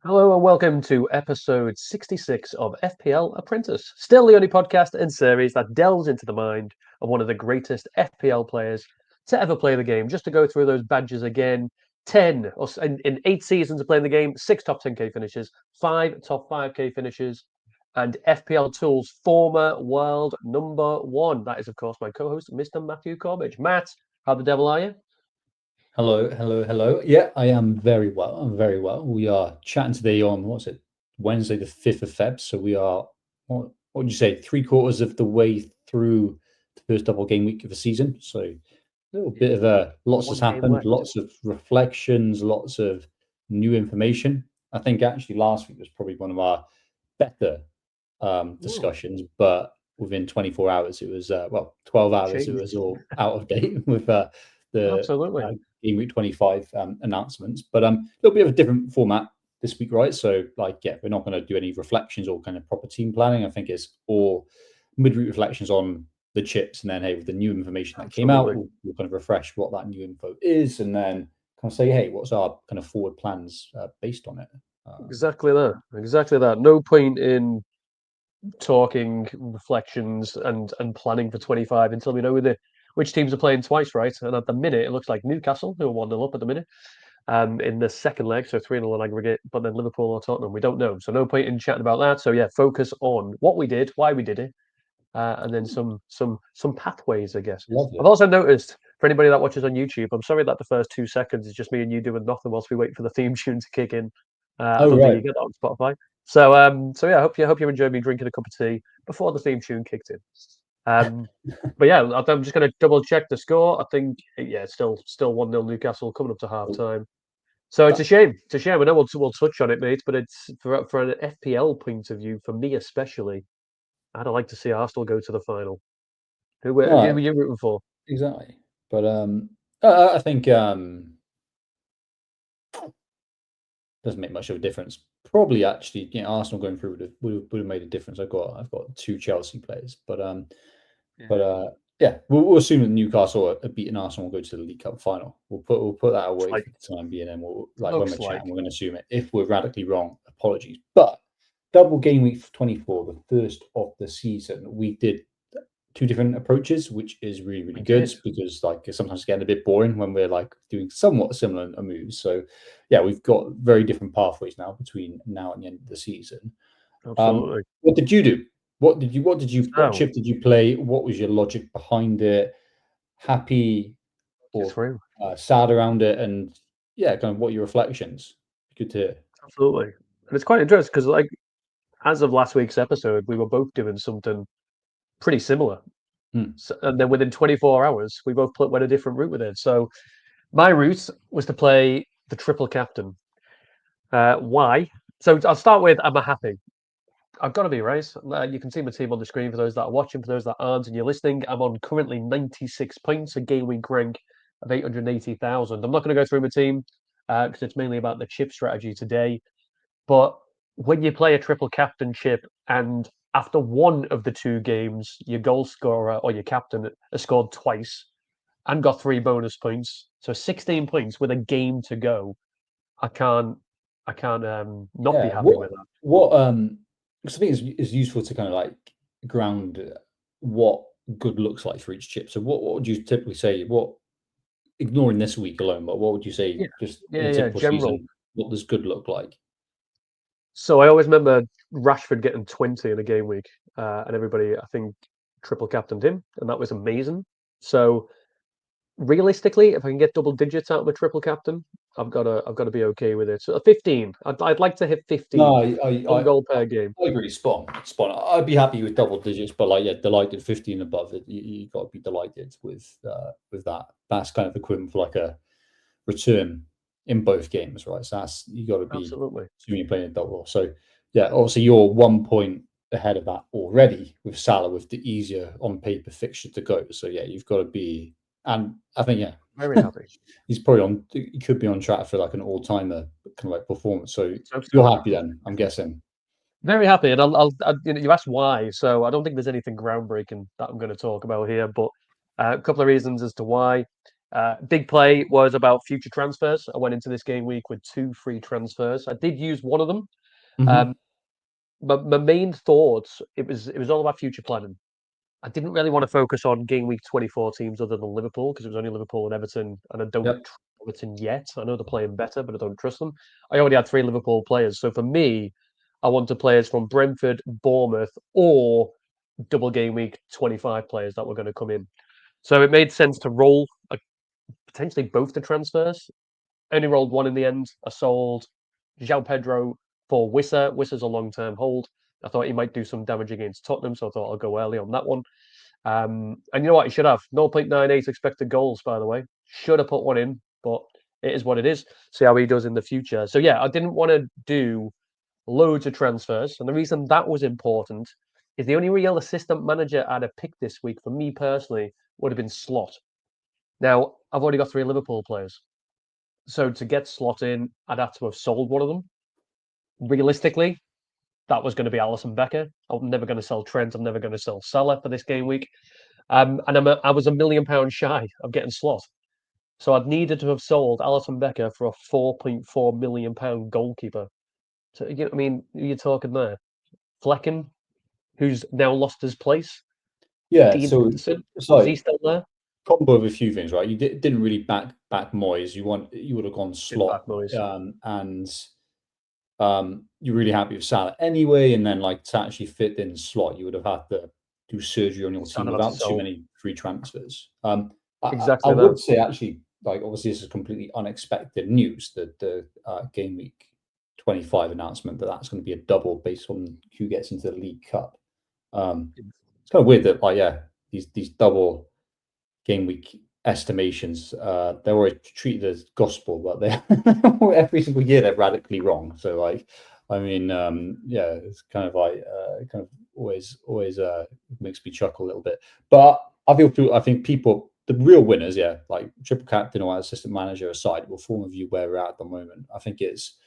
Hello and welcome to episode 66 of FPL Apprentice. Still the only podcast and series that delves into the mind of one of the greatest FPL players to ever play the game. Just to go through those badges again, 10 or in 8 seasons of playing the game, 6 top 10k finishes, 5 top 5k finishes, and FPL Tools former world number one. That is, of course, my co-host, Mr. Matthew Corbridge. Matt, how the devil are you? Hello. Yeah, I am very well. I'm very well. We are chatting today on what's it, Wednesday, the 5th of Feb. So we are what would you say, 3/4 of the way through the first double game week of the season. So a little bit of lots has One game happened, left. lots of reflections, lots of new information. I think actually last week was probably one of our better Oh, discussions, but within 24 hours, it was 12 hours, it changed. was all out of date with the Absolutely. Game Week 25 announcements. But a little bit of a different format this week, right? So, we're not going to do any reflections or kind of proper team planning. I think it's all midweek reflections on the chips, and then hey, with the new information that came out, Absolutely. we'll kind of refresh what that new info is, and then kind of say, hey, what's our kind of forward plans based on it? Um, Exactly that. Exactly that. No point in talking reflections and planning for 25 until we know which teams are playing twice, right? And at the minute, it looks like Newcastle, who are 1-0 up at the minute, in the second leg, so 3-0 on aggregate, but then Liverpool or Tottenham, we don't know. So no point in chatting about that. So yeah, focus on what we did, why we did it, and then some pathways, I guess. I've Lovely. also noticed for anybody that watches on YouTube, I'm sorry that the first 2 seconds is just me and you doing nothing whilst we wait for the theme tune to kick in. I Oh, don't think you right. get that on Spotify. So yeah, I hope you enjoyed me drinking a cup of tea before the theme tune kicked in. Um, but yeah, I'm just going to double check the score. I think yeah, it's still 1-0 Newcastle coming up to half Oh, time. So it's a that, shame. It's a shame. I know we'll touch on it, mate. But it's for an FPL point of view, for me especially, I'd like to see Arsenal go to the final. Who no, were you rooting for? exactly. But I think doesn't make much of a difference. Probably actually, Arsenal going through would have made a difference. I've got two Chelsea players, Yeah. but yeah, we'll assume that Newcastle are beating Arsenal will go to the League Cup final. We'll put that Looks away like for the time being, and we'll like when we're looks like chatting, we're going to assume it. If we're radically wrong, apologies. But double game week 24, the first of the season, we did two different approaches, which is really, really we good did. because it's sometimes getting a bit boring when we're like doing somewhat similar moves. So yeah, we've got very different pathways now between now and the end of the season. Absolutely. What did you do? What So chip did you play? What was your logic behind it? Happy you or through. sad around it? And yeah, kind of what your reflections? Good to hear. Absolutely. And it's quite interesting because like as of last week's episode, we were both doing something pretty similar. Hmm. So, and then within 24 hours, we both went a different route with it. So my route was to play the triple captain. Why? So I'll start with, am I happy? I've got to be right. You can see my team on the screen for those that are watching, for those that aren't, and you're listening. I'm on currently 96 points, a game week rank of 880,000. I'm not going to go through my team because it's mainly about the chip strategy today. But when you play a triple captain chip and after one of the two games, your goal scorer or your captain has scored twice and got 3 bonus points, so 16 points with a game to go, I can't, I can't not be Yeah. happy What with that. what because I think it's useful to kind of like ground what good looks like for each chip. So what would you typically say? What ignoring this week alone, but what would you say Yeah, just in a yeah. typical General. season? What does good look like? So I always remember Rashford getting 20 in a game week, and everybody, I think, triple captained him, and that was amazing. So realistically, if I can get double digits out of a triple captain, I've got to be okay with it. So 15. I'd like to hit No, 15, one goal per game. I agree. Spot on. I'd be happy with double digits, but like yeah, delighted 15 above it. You got to be delighted with that. That's kind of equivalent for like a return in both games, right? So that's you got to be Absolutely, assuming you're playing a double. So yeah, obviously you're 1 point ahead of that already with Salah with the easier on paper fixture to go. So yeah, you've got to be, and I think very yeah, happy. he's probably on. He could be on track for like an all timer kind of like performance. So So you're happy. happy then, I'm guessing. Very happy, and you asked why, so I don't think there's anything groundbreaking that I'm going to talk about here, but a couple of reasons as to why. Big play was about future transfers. I went into this game week with 2 free transfers. I did use one of them. Mhm. But my main thoughts, it was all about future planning. I didn't really want to focus on game week 24 teams other than Liverpool because it was only Liverpool and Everton, and I don't Yep. trust Everton yet. I know they're playing better, but I don't trust them. I already had 3 Liverpool players, so for me, I wanted players from Brentford, Bournemouth, or double game week 25 players that were going to come in. So it made sense to roll potentially both the transfers. Only rolled one in the end. I sold João Pedro for Wissa. Wissa's a long-term hold. I thought he might do some damage against Tottenham, so I thought I'll go early on that one. And you know what? He should have 0.98 expected goals, by the way. Should have put one in, but it is what it is. See how he does in the future. So yeah, I didn't want to do loads of transfers, and the reason that was important is the only real assistant manager I'd have picked this week for me personally would have been Slot. Now I've already got 3 Liverpool players, so to get Slot in, I'd have to have sold one of them. Realistically, that was going to be Alisson Becker. I'm never going to sell Trent. I'm never going to sell Salah for this game week. And I was £1 million shy of getting Slot. So I'd needed to have sold Alisson Becker for a £4.4 million goalkeeper. So, you know, I mean, you're talking there. Flecken, who's now lost his place. Yeah. Dean So Henderson, it's is he like still there? combo of a few things, right? You didn't really back Moyes. You would have gone Didn't Slot, back noise. and you're really happy with Salah anyway. And then like to actually fit in Slot, you would have had to do surgery on your Sad team about to without too sell. many free transfers. I Exactly that. would say actually, like obviously this is completely unexpected news that the game week 25 announcement that's going to be a double based on who gets into the League Cup. It's kind of weird that like yeah these double game week estimations they're always treated as gospel, but they every single year they're radically wrong. So like I mean yeah, it's kind of like kind of always makes me chuckle a little bit. But I think people the real winners, yeah, like triple captain or assistant manager aside, will form a view where we're at the moment. I think it's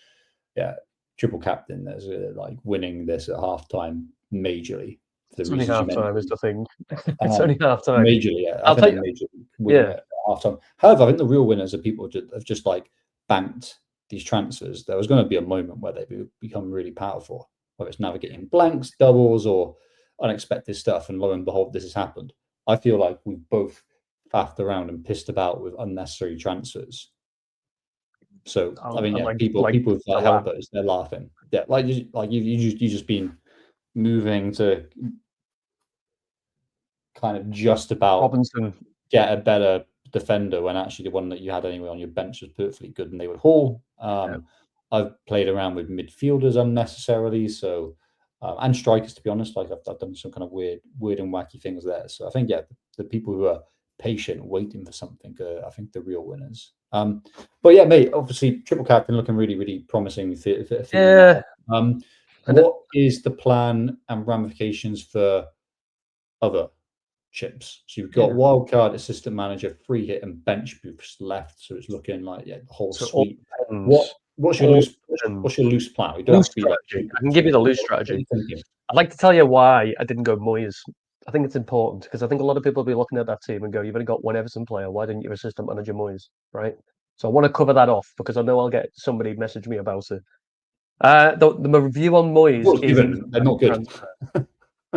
yeah triple captain that's like winning this at halftime majorly for the It's only reasons you half time, is mentioned. the thing. It's only half time. Majorly, yeah. I I'll think tell they're you, majorly winning yeah. at halftime. However, I think the real winners are people who have just like banked these transfers. There was going to be a moment where they become really powerful, whether it's navigating blanks, doubles, or unexpected stuff. And lo and behold, this has happened. I feel like we've both faffed around and pissed about with unnecessary transfers. So I mean, I yeah, like people with the laugh. helpers, they're laughing. Yeah, like you just been moving to kind of just about Robinson. get a better defender when actually the one that you had anyway on your bench was perfectly good and they would haul. Yeah. I've played around with midfielders unnecessarily, so and strikers to be honest. Like I've done some kind of weird and wacky things there. So I think yeah, the people who are patient, waiting for something, I think the real winners. But yeah, mate, obviously triple captain looking really promising for you Yeah. now. And What is the plan and ramifications for other chips? So you've got yeah. wildcard, assistant manager, free hit, and bench boosts left. So it's looking like yeah, the whole So it all suite. What depends. what's your All loose depends. what's your loose plan? You don't Loose have to be like strategy. super I can give you the specific. loose What are strategy. you thinking? I'd like to tell you why I didn't go Moyes. I think it's important because I think a lot of people will be looking at that team and go, "You've only got one Everton player. Why didn't you assistant manager Moyes?" Right. So I want to cover that off because I know I'll get somebody message me about it. The review on Moyes Well, is given they're not good. transfer.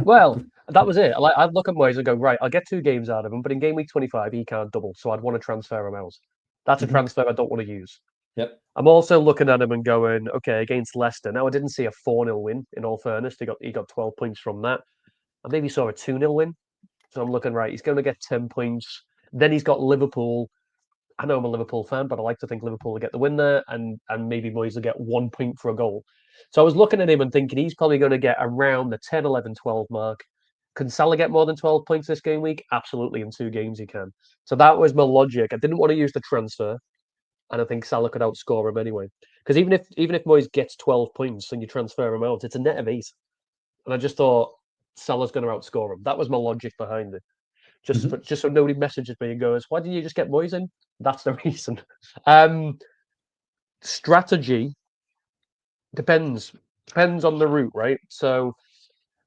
Well, that was it. I'd look at Moyes and go, right, I'll get 2 games out of him, but in game week 25, he can't double, so I'd want to transfer him out. That's a Mhm. transfer I don't want to use. Yep. I'm also looking at him and going, okay, against Leicester. Now I didn't see a 4-0 win. In all fairness, he got 12 points from that. I maybe saw a 2-0 win. So I'm looking right. He's going to get 10 points. Then he's got Liverpool. I know I'm a Liverpool fan, but I like to think Liverpool will get the win there, and maybe Moyes will get 1 point for a goal. So I was looking at him and thinking he's probably going to get around the 10, 11, 12 mark. Can Salah get more than 12 points this game week? Absolutely, in 2 games he can. So that was my logic. I didn't want to use the transfer, and I think Salah could outscore him anyway. Because even if Moyes gets 12 points and you transfer him out, it's a net of 8. And I just thought Salah's going to outscore him. That was my logic behind it. Mhm. Just so nobody messages me and goes, "Why didn't you just get Moyes in?" That's the reason. Um, Strategy depends on the route, right? So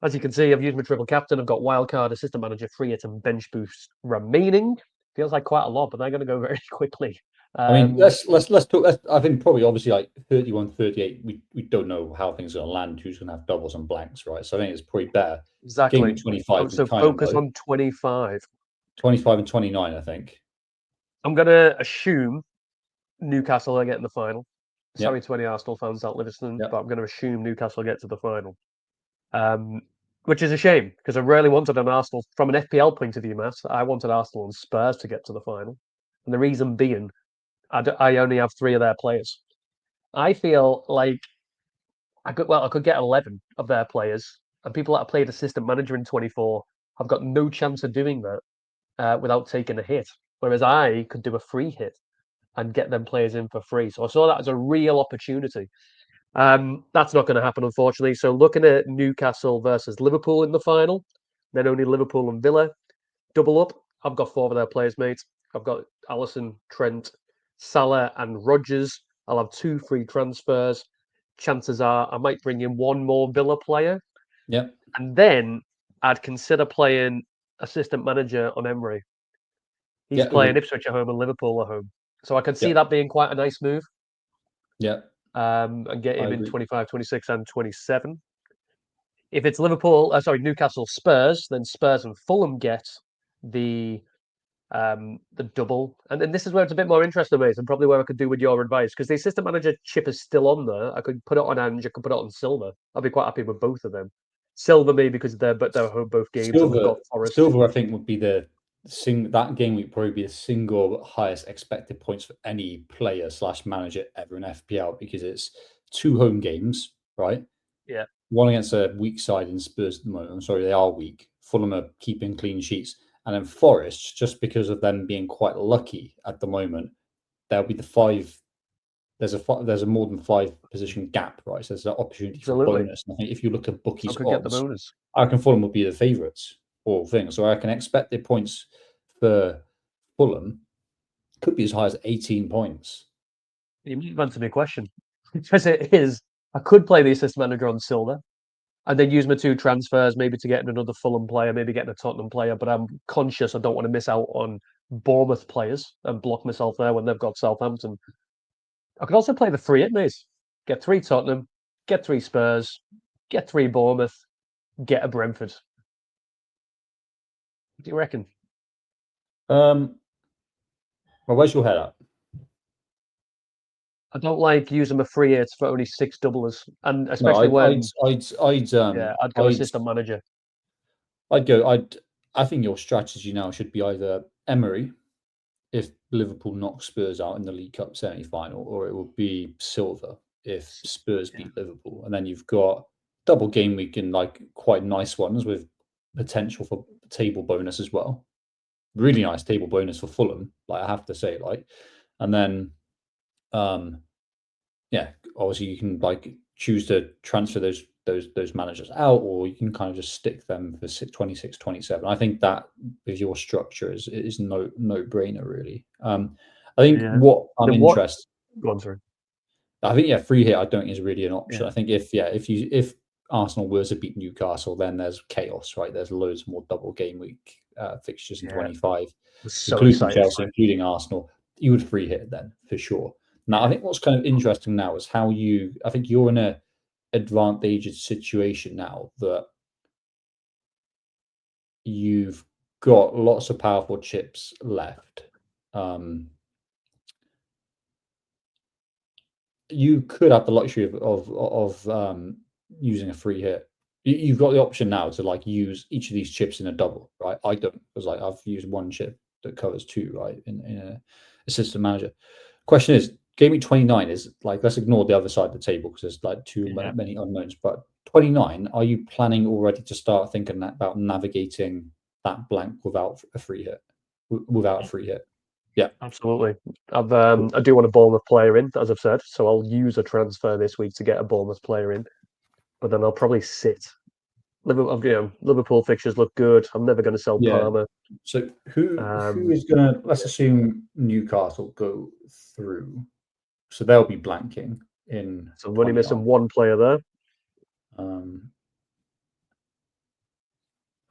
as you can see, I've used my triple captain. I've got wildcard, assistant manager, free hit, and bench boost remaining. Feels like quite a lot, but they're going to go very quickly. I mean, let's talk. I think probably obviously like 31, 38, we don't know how things are going to land, who's going to have doubles and blanks, right? So I think it's probably better. Game exactly. week 25, we So kind of focus know. on 25. 25 and 29, I think. I'm going to assume Newcastle are getting the final. Sorry Yep. to any Arsenal fans out listening, Yep. but I'm going to assume Newcastle get to the final. Which is a shame because I really wanted an Arsenal from an FPL point of view, Matt. I wanted Arsenal and Spurs to get to the final, and the reason being, I only have 3 of their players. I feel like I could get 11 of their players, and people that have played assistant manager in 24 have got no chance of doing that without taking a hit. Whereas I could do a free hit and get them players in for free. So I saw that as a real opportunity. That's not going to happen, unfortunately. So looking at Newcastle versus Liverpool in the final, then only Liverpool and Villa double up. I've got 4 of their players, mate. I've got Allison, Trent, Salah, and Rodgers. I'll have 2 free transfers. Chances are I might bring in 1 more Villa player, Yep. and then I'd consider playing assistant manager on Emery. He's Yeah. playing Ipswich at home and Liverpool at home, so I can see Yep. that being quite a nice move. Yep. And get I him in agree. 25, 26, and 27. If it's Newcastle Spurs, then Spurs and Fulham get the double. And then this is where it's a bit more interesting, mate, and probably where I could do with your advice, because the assistant manager chip is still on there. I could put it on Ange, I could put it on Silver. I'd be quite happy with both of them. Silver maybe because they're home both games and they've got Forest. Silver, I think would be that game would probably be the single highest expected points for any player slash manager ever in FPL because it's 2 home games, right? Yeah. One against a weak side in Spurs at the moment. I'm sorry, they are weak. Fulham are keeping clean sheets. And then Forest, just because of them being quite lucky at the moment, there'll be the 5. There's a more than 5 position gap, right? So there's an opportunity for Absolutely. bonus. And I think if you look at So I bookies could get the odds, bonus. I reckon Fulham will be the favourites for things. So I can expect the points for Fulham could be as high as 18 points. You might have answered my question. Because it is, I could play the assistant manager on Silver and then use my 2 transfers, maybe to get another Fulham player, maybe getting a Tottenham player. But I'm conscious I don't want to miss out on Bournemouth players and block myself there when they've got Southampton. I could also play the 3 hit, mate. Get 3 Tottenham, get 3 Spurs, get 3 Bournemouth, get a Brentford. What do you reckon? Well, where's your head at? I don't like using my free hits for only 6 doublers, and No, especially when I'd go I'd assistant manager. I'd go. I think your strategy now should be either Emery if Liverpool knock Spurs out in the League Cup semi-final, or it will be Silver if Spurs Yeah. beat Liverpool, and then you've got double game week and like quite nice ones with potential for table bonus as well. Really nice table bonus for Fulham, like I have to say, like, and then yeah, obviously you can like choose to transfer those managers out, or you can kind of just stick them for 26, 27. I think that with your structure is no brainer really. I think Yeah. what I'm Then what? interested. Go on, sorry. I think free hit I don't think is really an Yeah. option. I think if Arsenal were to beat Newcastle, then there's chaos, right? There's loads more double game week fixtures in Yeah. 25, I'm so including excited Chelsea, for it. including Arsenal. You would free hit then for sure. Now, I Yeah. think what's kind of interesting now is I think you're in a advantaged situation now that you've got lots of powerful chips left. You could have the luxury of using a free hit. You've got the option now to like use each of these chips in a double, right? I don't because like I've used 1 chip that covers 2, right? In a assistant manager. Question is, game week 29 is like let's ignore the other side of the table because there's like too Yeah. many unknowns. But 29, are you planning already to start thinking about navigating that blank without a free hit? Without a free hit? Yeah. Absolutely. Cool. I do want a Bournemouth player in, as I've said, so I'll use a transfer this week to get a Bournemouth player in, but then I'll probably sit. Liverpool fixtures look good. I'm never going to sell Yeah. Palmer. So who Um, is gonna let's assume Newcastle go through. So they'll be blanking in so I'm only 29. missing 1 player there. Um,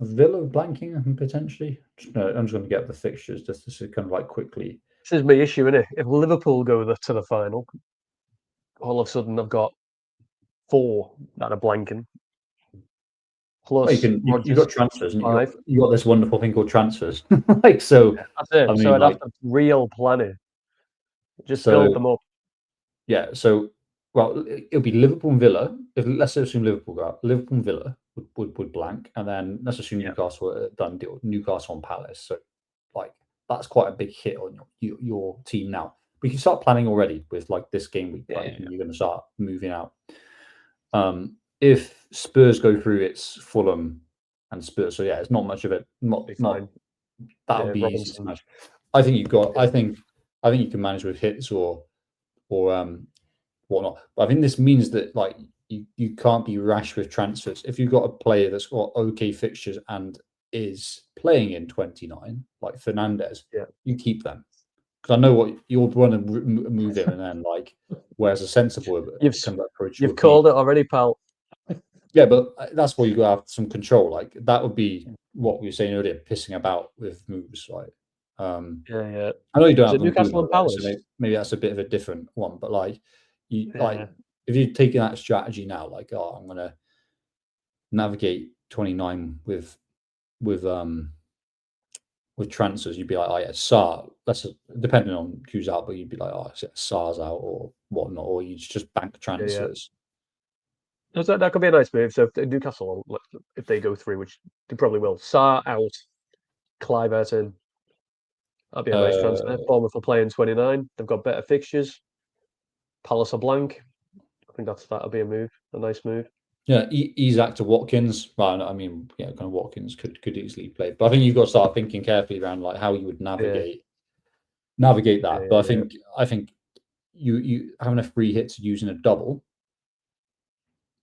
Villa blanking, I think, potentially. I'm just going to get the fixtures just to kind of like quickly. This is my issue, isn't it? If Liverpool go to the final, all of a sudden I've got 4 that are blanking. Well, Plus you've Rodgers got transfers, and 5. you got this wonderful thing called transfers. Like so, That's it. I So mean, I'd have like to real plan it. Just build so. them up. Yeah, so well, it'll be Liverpool and Villa. If let's assume Liverpool go out, Liverpool and Villa would blank, and then let's assume Yeah. Newcastle done deal. Newcastle on Palace, so like that's quite a big hit on your team now. We can start planning already with like this game week, like Yeah. you're going to start moving out. If Spurs go through, it's Fulham and Spurs. So yeah, it's not much of it. Be Not fine. that would Yeah, be easy to Robinson. manage. I think you've got. Yeah. I think you can manage with hits or whatnot. But I think this means that like you can't be rash with transfers. If you've got a player that's got okay fixtures and is playing in 29, like Fernandez, Yeah. you keep them. Because I know what you'll want to move him, and then like, whereas a sensible kind of approach You've would be, called it already, pal. yeah, but that's where you got to have some control. Like that would be what we were saying earlier, pissing about with moves, right? Yeah. I know you don't Is have it them Newcastle Boomer, and right? So Palace? maybe that's a bit of a different one. But like, you Yeah. like if you're taking that strategy now, like, oh, I'm gonna navigate 29 with transfers, you'd be like, oh yeah, SAR. That's depending on who's out, but you'd be like, oh, SAR's out or whatnot, or you just bank Yeah. transfers. That could be a nice move. So if Newcastle, if they go through, which they probably will, Sarr out, Clivert in. That'd be a nice transfer. Uh, Bournemouth will play in 29. They've got better fixtures. Palace are blank. I think that'll be a nice move. yeah, Isaac to Watkins. Well, I mean, yeah, kind of Watkins could easily play, but I think you've got to start thinking carefully around like how you would Yeah. navigate that. But Yeah. I think you having a free hit to using a double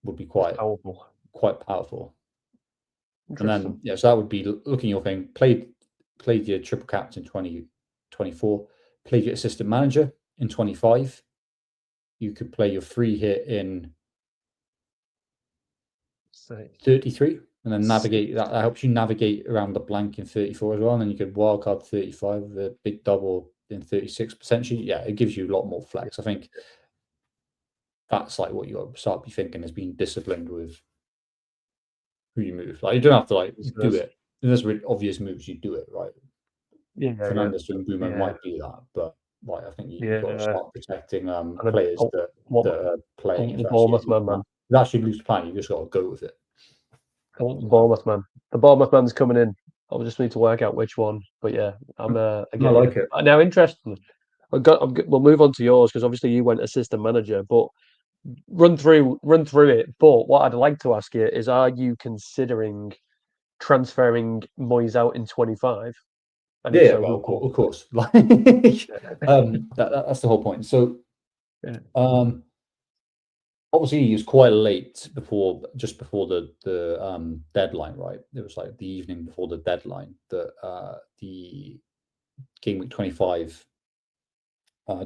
would be It's powerful. quite powerful. And then Interesting. yeah, so that would be looking your thing. Played your triple captain 2024. Played your assistant manager in 25. You could play your free hit in 33, and then navigate that. That helps you navigate around the blank in 34 as well. And then you could wildcard 35 with a big double in 36 potentially. Yeah, it gives you a lot more flex. I think that's like what you got to start be thinking is being disciplined with who you move. Like you don't have to like do it. If there's really obvious moves, you do it, right? Fernandez and Bruno might do that, but like I think you've got to start protecting players that are playing. If The actually Bournemouth man. if actually lose plan, you just got to go with it. I want the Bournemouth man. The Bournemouth man's coming in. I'll just need to work out which one. But yeah, I I get like you. it. Now, interesting. We'll move on to yours because obviously you went assistant manager, but run through it. But what I'd like to ask you is, are you considering transferring Moyes out in 25? And if Yeah, so, well, who? of course. Like, that's the whole point. So, Yeah. obviously, he was quite late just before the deadline, right? It was like the evening before the deadline that the game week 25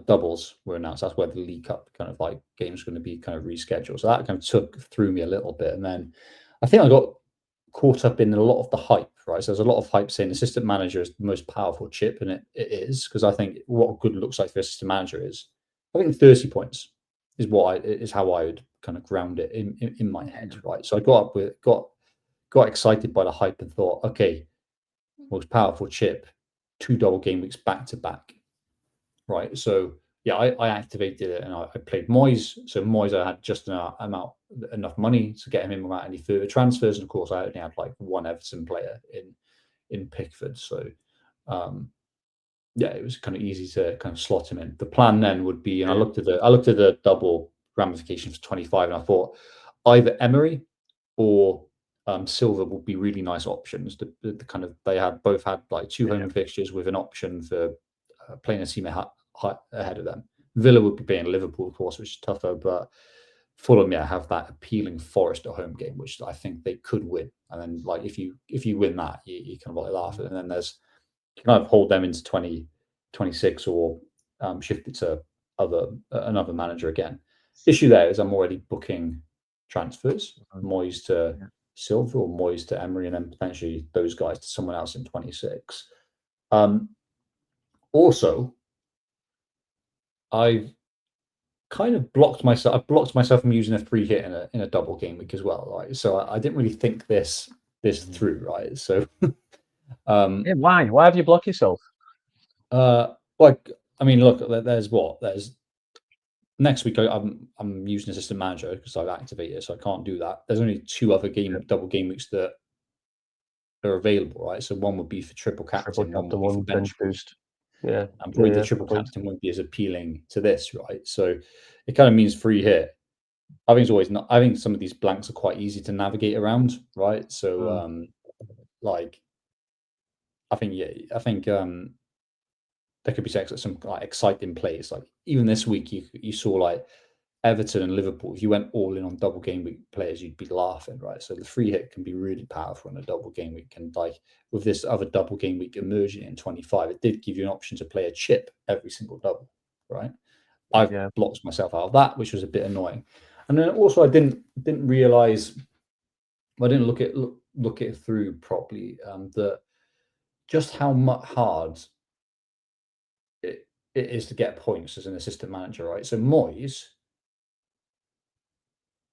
doubles were announced. That's where the League Cup kind of like game's going to be kind of rescheduled. So that kind of threw me a little bit, and then I think I got caught up in a lot of the hype, right? So there's a lot of hype saying assistant manager is the most powerful chip, and it is because I think what good looks like for assistant manager is, I think 30 points is how I would kind of ground it in my head, right? So I got excited by the hype and thought, okay, most powerful chip, 2 double game weeks back to back, right? So yeah, I activated it and I played Moyes. So Moyes, I had just enough money to get him in without any further transfers. And of course, I only had like one Everton player in Pickford. So yeah, it was kind of easy to kind of slot him in. The plan then would be, and I looked at the double ramifications for 25, and I thought either Emery or Silva would be really nice options. The kind of both had like 2 home fixtures with an option for playing a team ahead of them. Villa would be playing Liverpool, of course, which is tougher, but Fulham, have that appealing Forest at home game, which I think they could win. And then, like, if you win that, you kind of like laugh at it. And then there's you kind of hold them into 2026 or shift it to another manager again. Issue there is I'm already booking transfers. Moyes to Silva or Moyes to Emery, and then potentially those guys to someone else in 26. Also, I've kind of blocked myself. I've blocked myself from using a free hit in a double game week as well. Right, so I didn't really think this through. Right, so Yeah, why? Why have you blocked yourself? like I mean, look, there's next week. I'm using assistant manager because I've activated, so I can't do that. There's only 2 other double game weeks that are available, right? So one would be for triple Triple captain, one would captain, be for one bench bench boost. Yeah, and yeah, probably the yeah. triple Points. captain won't be as appealing to this, right? So it kind of means free hit. I think it's always not. I think some of these blanks are quite easy to navigate around, right? So, like, I think there could be some like exciting plays. Like even this week, you saw like Everton and Liverpool. If you went all in on double game week players, you'd be laughing, right? So the free hit can be really powerful in a double game week. And like with this other double game week emerging in 25, it did give you an option to play a chip every single double, right? I've Yeah, blocked myself out of that, which was a bit annoying. And then also I didn't realize, I didn't look it through properly, that just how much hard it is to get points as an assistant manager, right? So Moyes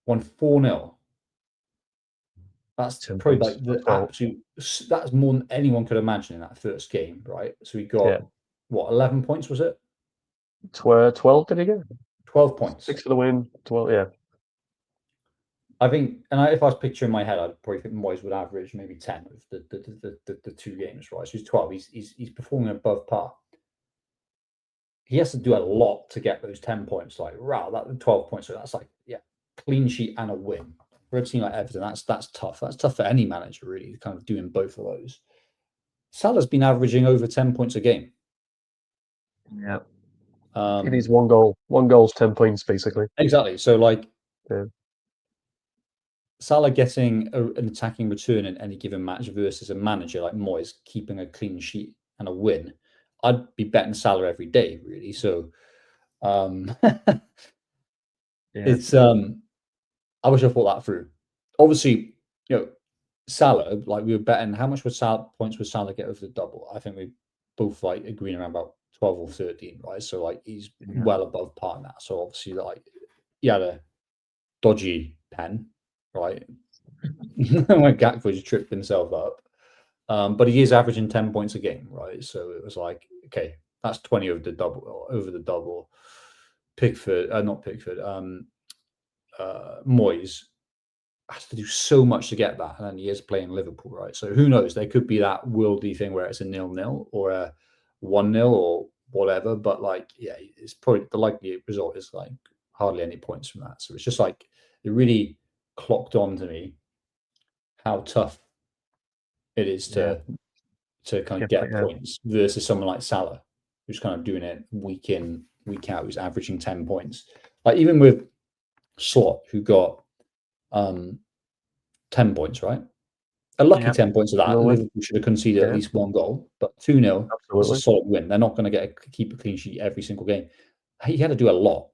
won 4-0. That's 10 probably points. like the So, absolute. That's more than anyone could imagine in that first game, right? So he got yeah, what, 11 points? Was it 12 did he get? 12 points? 6 for the win. 12, yeah. I think, and if I was picturing in my head, I'd probably think Moyes would average maybe 10 of the 2 games, right? So he's 12. He's performing above par. He has to do a lot to get those 10 points. Like, wow, that 12 points. So that's like, yeah, clean sheet and a win. For a team like Everton, that's tough. That's tough for any manager, really, kind of doing both of those. Salah's been averaging over 10 points a game. Yeah. He needs one goal. One goal's 10 points, basically. Exactly. So, like, Yeah. Salah getting an attacking return in any given match versus a manager like Moyes keeping a clean sheet and a win, I'd be betting Salah every day, really. So, Yeah. it's I wish I thought that through. Obviously, Salah, like we were betting, how much points would Salah get over the double? I think we both like agreeing around about 12 or 13, right? So like he's well above par now. So obviously, like he had a dodgy pen, right? When Gakpo just tripped himself up. But he is averaging 10 points a game, right? So it was like, okay, that's 20 over the double. Pickford, not Pickford, Moyes has to do so much to get that, and then he is playing Liverpool, right? So who knows? There could be that worldy thing where it's a 0-0 or a 1-0 or whatever. But like, yeah, it's probably the likely result is like hardly any points from that. So it's just like it really clocked on to me how tough it is Yeah. to kind of get points versus someone like Salah, who's kind of doing it week in, week out, who's averaging 10 points. Like even with Slot, who got 10 points, right? A lucky 10 points of that. Liverpool should have conceded at least 1 goal, but 2-0 is a solid win. They're not going to keep a clean sheet every single game. He had to do a lot.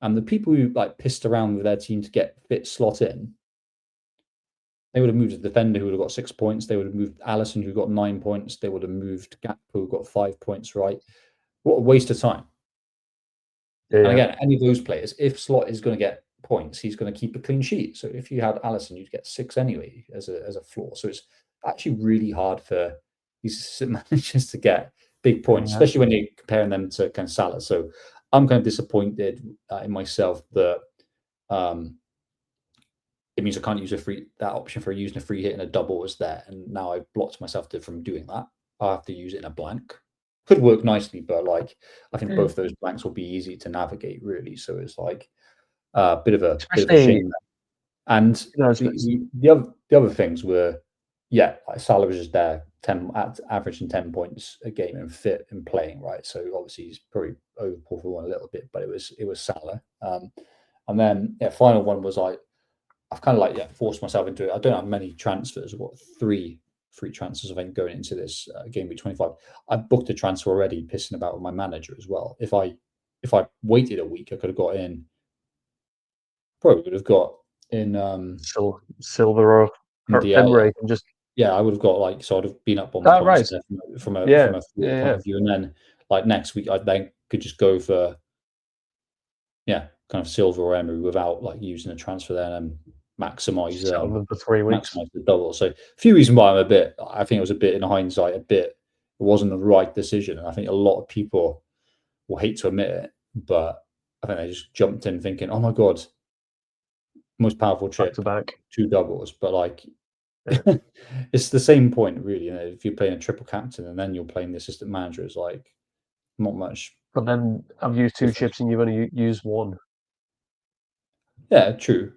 And the people who like pissed around with their team to get fit Slot in, they would have moved a defender who would have got 6 points. They would have moved Allison, who got 9 points. They would have moved Gakpo, who got 5 points, right? What a waste of time. And again, any of those players, if Slot is going to get points, he's going to keep a clean sheet. So if you had Allison, you'd get 6 anyway as a floor. So it's actually really hard for these managers to get big points, especially when you're comparing them to kind of Salah. So I'm kind of disappointed in myself that it means I can't use that option for using a free hit and a double was there, and now I've blocked myself from doing that. I have to use it in a blank. Could work nicely, but like I think both those blanks will be easy to navigate, really. So it's like a bit of a shame. And the other things were, yeah, like Salah was just there, averaging 10 points a game and fit and playing, right? So obviously he's probably overperformed a little bit, but it was Salah. And then final one was like I've kind of like forced myself into it. I don't have many transfers. What, three free transfers I think going into this game week 25. I booked a transfer already, pissing about with my manager as well. If I waited a week, I could have got in. Probably would have got in Silver or DL. Emery, and just I would have got like so I'd have been up on points right. there from a Yeah, forward point of view, and then like next week I then could just go for kind of Silver or Emery without like using a transfer there and maximize Sit on them for 3 weeks. maximize the double. So a few reasons why I think it was a bit in hindsight, it wasn't the right decision. And I think a lot of people will hate to admit it, but I think they just jumped in thinking, oh my God, most powerful Back to chip, back. 2 doubles. But like, Yeah. it's the same point, really. If you're playing a triple captain and then you're playing the assistant manager, it's like not much. But then I've used 2 difference. chips and you've only used 1. Yeah, true.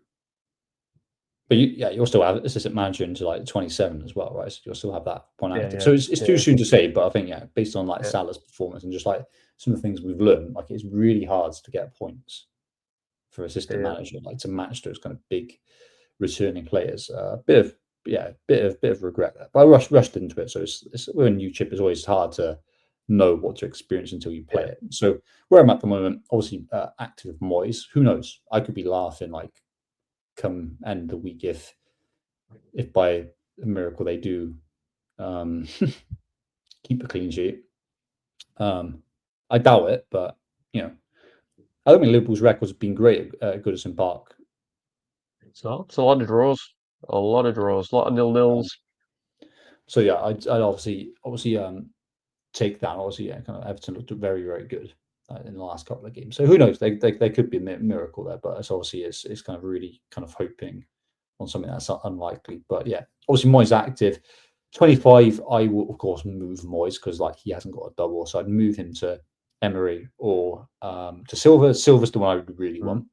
But you'll still have assistant manager into like 27 as well, right? So you'll still have that one active. So it's too soon to say, but I think based on like Salah's performance and just like some of the things we've learned, like it's really hard to get points for assistant manager, like to match those kind of big returning players. Bit of regret there. But I rushed into it, so it's with a new chip. It's always hard to know what to experience until you play it. So where I'm at the moment, obviously active with Moyes. Who knows? I could be laughing like come end of the week if by a miracle they do keep a clean sheet. I doubt it, but I don't think Liverpool's records have been great at Goodison Park. So it's a lot of draws, a lot of 0-0s. So yeah, I'd obviously take that. Obviously, kind of Everton looked very, very good in the last couple of games. So who knows? They could be a miracle there, but it's kind of really kind of hoping on something that's unlikely. But yeah, obviously Moyes active. 25, I will of course move Moyes because like he hasn't got a double, so I'd move him to Emery or to Silver. Silver's the one I would really want.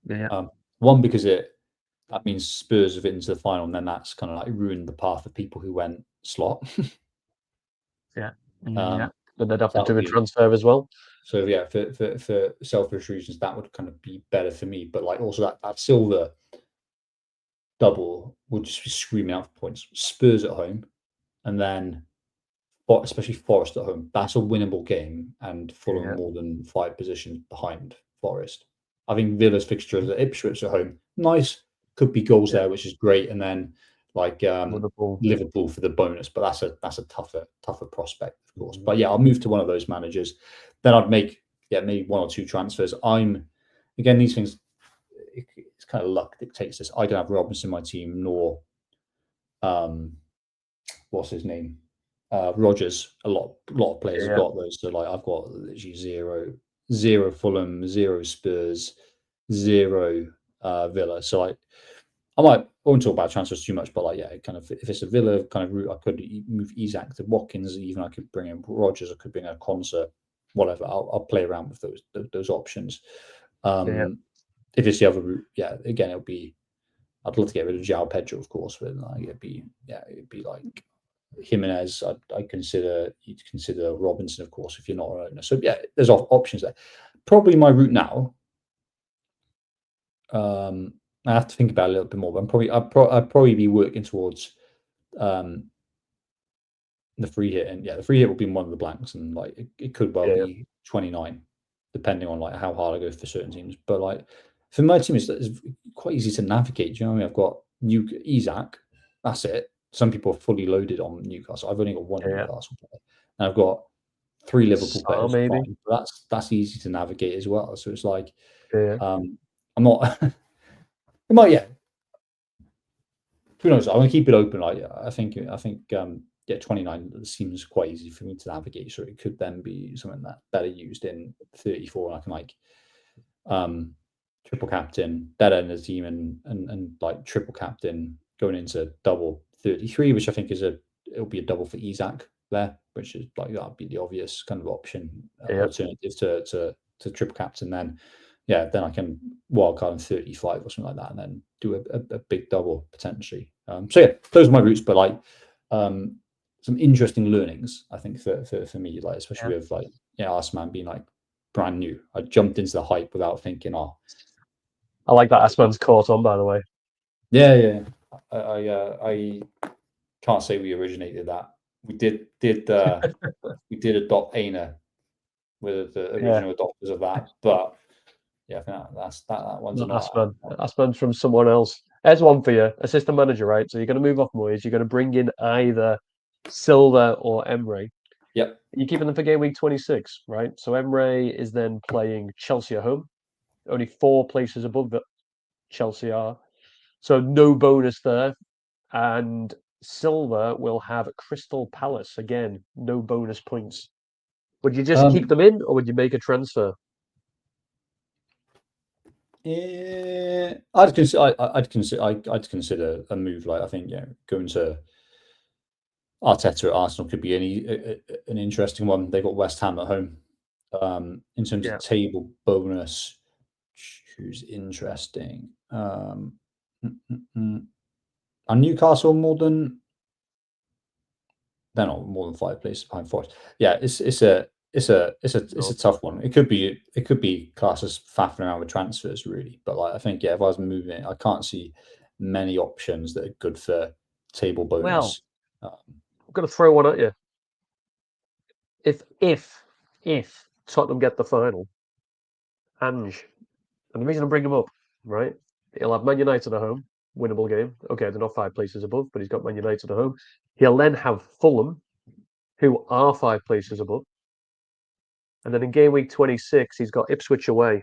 Yeah. One because that means Spurs have into the final, and then that's kind of like ruined the path of people who went slot. Yeah. Then they'd have to do a be transfer as well. So yeah, for selfish reasons, that would kind of be better for me. But like also that Silver double would just be screaming out for points. Spurs at home, and then especially Forest at home. That's a winnable game, and Fulham more than 5 positions behind Forest. I think Villa's fixtures at Ipswich at home, nice, could be goals there, which is great, and then like Liverpool for the bonus, but that's a tougher prospect, of course. But yeah, I'll move to one of those managers. Then I'd make maybe 1 or 2 transfers. Again, these things, it's kind of luck dictates this. I don't have Robinson in my team, nor what's his name, Rogers. A lot of players have got those. So like I've got literally zero Fulham, 0 Spurs, 0 Villa. So like I won't talk about transfers too much, but like kind of if it's a Villa kind of route, I could move Isak to Watkins. Even I could bring in Rogers. I could bring in a Concert, whatever. I'll play around with those options. If it's the other route, again it'll be. I'd love to get rid of João Pedro, of course, but like, it'd be like Jimenez. You'd consider Robinson, of course, if you're not an owner. So yeah, there's options there. Probably my route now. I have to think about it a little bit more, but I'd probably be working towards the free hit, and the free hit will be one of the blanks, and like it could well be 29, depending on like how hard I go for certain teams. But like for my team, it's quite easy to navigate. Do you know what I mean? I've got Isak, that's it. Some people are fully loaded on Newcastle. I've only got 1 Newcastle player, and I've got 3 Liverpool players. Maybe. Fine, but that's easy to navigate as well. So it's like I'm not. It might, who knows? I'm gonna keep it open. Like I think 29 seems quite easy for me to navigate. So it could then be something that better used in 34, and I can like triple captain that end of the team and like triple captain going into double 33, which I think it'll be a double for Isak there, which is like that'd be the obvious kind of option alternative to triple captain. Then I can wildcard in 35 or something like that, and then do a big double potentially. Those are my routes, but like some interesting learnings, I think, for me, like especially with like Arsman being like brand new. I jumped into the hype without thinking, I like that Arsman's caught on, by the way. Yeah. I can't say we originated that. We did we did adopt Aina with the original adopters of that, but Yeah, I think that one's Not not. Asman. Asman's from someone else. There's one for you. Assistant manager, right? So you're going to move off Moyes. You're going to bring in either Silva or Emre. Yep. You're keeping them for game week 26, right? So Emre is then playing Chelsea at home. Only 4 places above that Chelsea are. So no bonus there. And Silva will have Crystal Palace. Again, no bonus points. Would you just keep them in or would you make a transfer? Yeah, I'd consider a move like, I think, going to Arteta at Arsenal could be an interesting one. They've got West Ham at home. In terms of table bonus, who's interesting? Are Newcastle more than? They're not more than 5 places behind Forest. Yeah, it's a tough one. It could be classed as faffing around with transfers, really. But like, I think, if I was moving it, I can't see many options that are good for table bonus. Well, I'm going to throw one at you. If Tottenham get the final, Ange, and the reason I bring him up, right? He'll have Man United at home, winnable game. Okay, they're not 5 places above, but he's got Man United at home. He'll then have Fulham, who are 5 places above. And then in game week 26, he's got Ipswich away,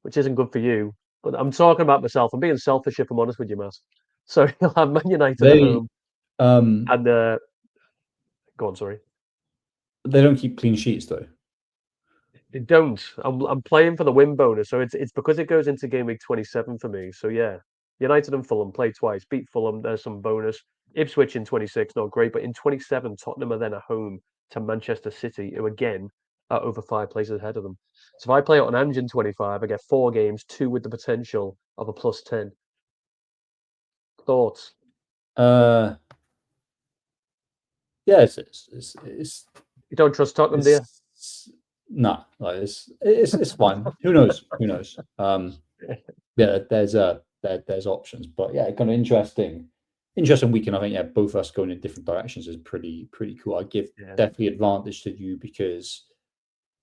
which isn't good for you. But I'm talking about myself. I'm being selfish if I'm honest with you, Matt. So he'll have Man United at home. And go on, sorry. They don't keep clean sheets though. They don't. I'm playing for the win bonus, so it's because it goes into game week 27 for me. So yeah, United and Fulham play twice, beat Fulham. There's some bonus. Ipswich in 26, not great, but in 27, Tottenham are then at home to Manchester City, who again are over 5 places ahead of them. So if I play it on Ange in 25, I get 4 games, 2 with the potential of a +10. Thoughts? Yeah, You don't trust Tottenham, do you? No, like it's fine. Who knows? Who knows? Yeah, there's options, but yeah, kind of interesting weekend. I think, both of us going in different directions is pretty cool. I give definitely advantage to you because,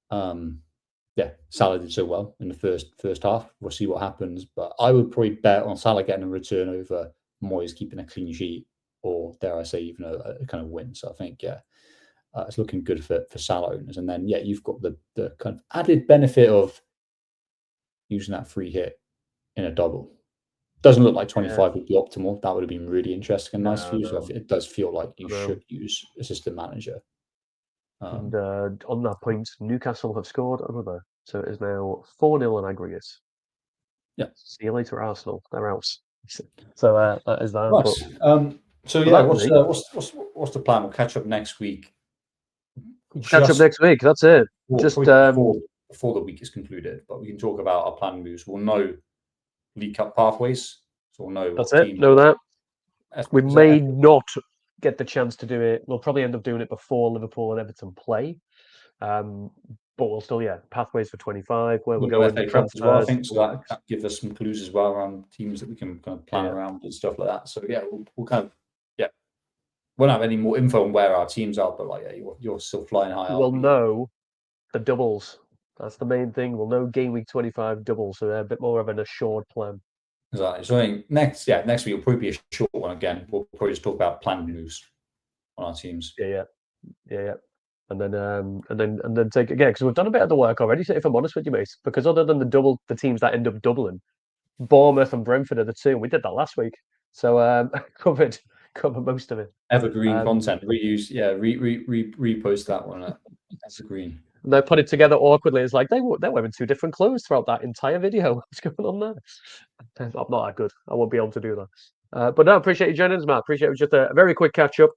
Salah did so well in the first half. We'll see what happens, but I would probably bet on Salah getting a return over Moyes keeping a clean sheet, or dare I say, even a kind of win. So I think, it's looking good for Salah owners. And then, you've got the kind of added benefit of using that free hit in a double. Doesn't look like 25 would be optimal. That would have been really interesting and nice for you. So it does feel like you should use assistant manager. And on that point, Newcastle have scored another. So it is now 4-0 on aggregate. Yeah. See you later, Arsenal. They're out. So that is that. Nice. What's the plan? We'll catch up next week. Catch up next week. That's it. Just before the week is concluded, but we can talk about our planned moves. We'll know League Cup pathways, so we'll know. That's it. Know that. We may not get the chance to do it. We'll probably end up doing it before Liverpool and Everton play. But we'll still, pathways for 25, where we're going with transfers. As well, I think, so that gives us some clues as well around teams that we can kind of plan around and stuff like that. So we'll kind of won't have any more info on where our teams are, but you're still flying high. We'll know the doubles. That's the main thing. We'll know game week 25 doubles, so they're a bit more of an assured plan. Exactly. So I think next week will probably be a short one again. We'll probably just talk about planned moves on our teams. Yeah. And then take again, because we've done a bit of the work already. If I'm honest with you, mate, because other than the teams that end up doubling, Bournemouth and Brentford are the 2. We did that last week, so covered most of it. Evergreen content. Reuse, repost that one. Evergreen. And they put it together awkwardly. It's like they're wearing 2 different clothes throughout that entire video. What's going on there? I'm not that good. I won't be able to do that. But no, appreciate you joining us, Matt. Appreciate it. Just a very quick catch up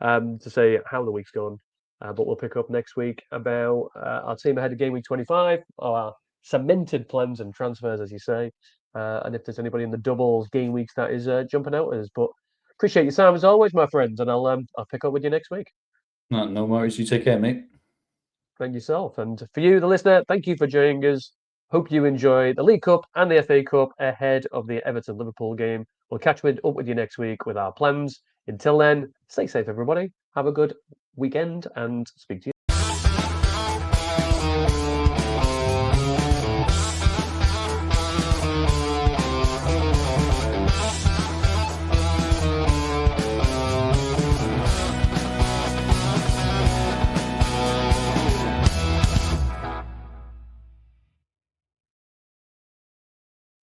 to say how the week's gone. But we'll pick up next week about our team ahead of game week 25, our cemented plans and transfers, as you say. And if there's anybody in the doubles game weeks that is jumping out at us. But appreciate your time as always, my friends, and I'll pick up with you next week. No worries. You take care, mate. Thank yourself. And for you, the listener, thank you for joining us. Hope you enjoy the League Cup and the FA Cup ahead of the Everton-Liverpool game. We'll catch up with you next week with our plans. Until then, stay safe, everybody. Have a good weekend and speak to you.